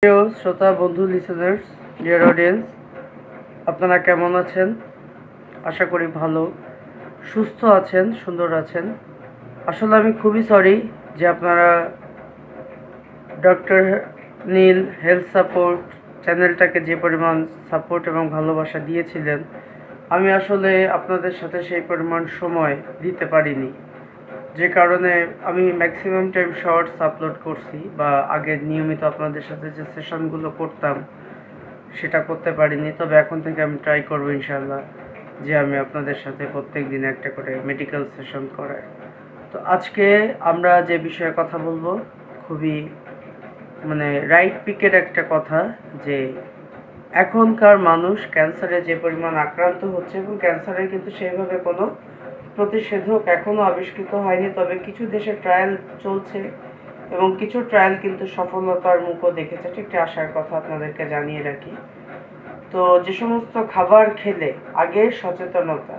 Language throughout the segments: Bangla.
প্রিয় শ্রোতা বন্ধু লিসেনার্স, ডিয়ার অডিয়েন্স, আপনারা কেমন আছেন? আশা করি ভালো, সুস্থ আছেন, সুন্দর আছেন। আসলে আমি খুবই সরি যে আপনারা ডক্টর নীল হেলথ সাপোর্ট চ্যানেলটাকে যে পরিমাণ সাপোর্ট এবং ভালোবাসা দিয়েছিলেন, আমি আসলে আপনাদের সাথে সেই পরিমাণ সময় দিতে পারিনি, যে কারণে আমি ম্যাক্সিমাম টাইম শর্টস আপলোড করছি বা আগে নিয়মিত আপনাদের সাথে যে সেশনগুলো করতাম সেটা করতে পারিনি। তবে এখন থেকে আমি ট্রাই করবো ইনশাআল্লাহ যে আমি আপনাদের সাথে প্রত্যেক দিন একটা করে মেডিকেল সেশন করাই। তো আজকে আমরা যে বিষয়ে কথা বলবো খুবই রাইট পিকের একটা কথা, যে এখনকার মানুষ ক্যান্সারে যে পরিমাণ আক্রান্ত হচ্ছে এবং ক্যান্সারের কিন্তু সেইভাবে কোনো প্রতিষেধক এখনও আবিষ্কৃত হয়নি। তবে কিছু দেশে ট্রায়াল চলছে এবং কিছু ট্রায়াল কিন্তু সফলতার মুখও দেখেছে। একটি আশার কথা আপনাদেরকে জানিয়ে রাখি। তো যে সমস্ত খাবার খেলে আগে সচেতনতা,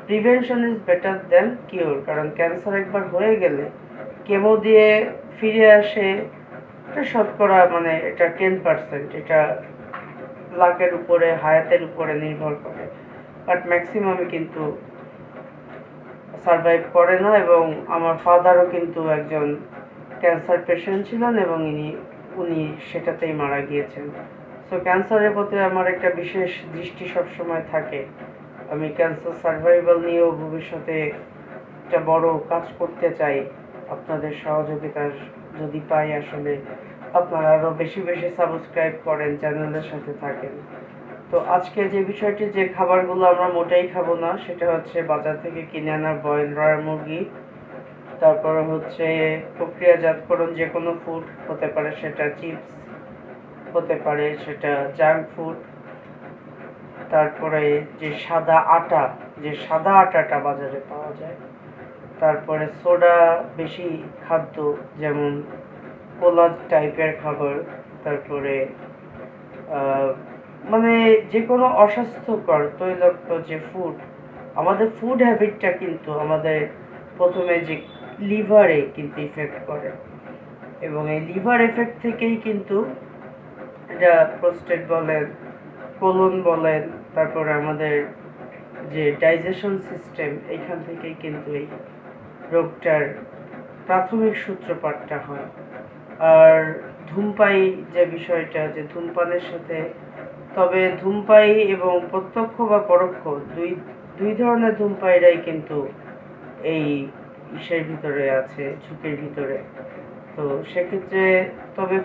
prevention is better then cure, কারণ ক্যান্সার একবার হয়ে গেলে কেমো দিয়ে ফিরে আসে এটা শতকরা এটা 10%, এটা লাখের উপরে, হায়াতের উপরে নির্ভর করে, বাট ম্যাক্সিমামই কিন্তু সারভাইভ করে না। এবং আমার ফাদারও কিন্তু একজন ক্যান্সার পেশেন্ট ছিলেন এবং উনি সেটাতেই মারা গিয়েছেন। সো ক্যান্সারের প্রতি আমার একটা বিশেষ দৃষ্টি সবসময় থাকে। আমি ক্যান্সার সার্ভাইভাল নিয়েও ভবিষ্যতে একটা বড় কাজ করতে চাই। আপনাদের সহযোগিতা যদি পাই, আসলে আপনারা আরও বেশি বেশি সাবস্ক্রাইব করেন, চ্যানেলের সাথে থাকেন। তো আজকে যে বিষয়টি, যে খাবারগুলো আমরা মোটেই খাবো না, সেটা হচ্ছে বাজার থেকে কিনে আনা বয়েল ব্রয়লার মুরগি, তারপরে হচ্ছে প্রক্রিয়াজাতকরণ যে কোনো ফুড হতে পারে, সেটা চিপস হতে পারে, সেটা জাঙ্ক ফুড, তারপরে যে সাদা আটাটা বাজারে পাওয়া যায়, তারপরে সোডা বেশি খাদ্য যেমন কোলা টাইপের খাবার, তারপরে যে কোনো অস্বাস্থ্যকর তৈলাক্ত যে ফুড। আমাদের ফুড হ্যাবিটটা কিন্তু আমাদের প্রথমে যে লিভারে কিন্তু ইফেক্ট করে, এবং এই লিভার এফেক্ট থেকেই কিন্তু এটা প্রোস্টেট বলেন, কোলন বলেন, তারপরে আমাদের যে ডাইজেশন সিস্টেম, এইখান থেকেই কিন্তু এই রোগটার প্রাথমিক সূত্রপাতটা হয়। আর ধূমপাই যে বিষয়টা, যে ধূমপানের সাথে, তবে ধূমপাই এবং প্রত্যক্ষ বা পরোক্ষ দুই ধরনের ধূমপাইরাই কিন্তু এই ইসের ভিতরে আছে, ঝুঁকির ভিতরে। তো সেক্ষেত্রে তবে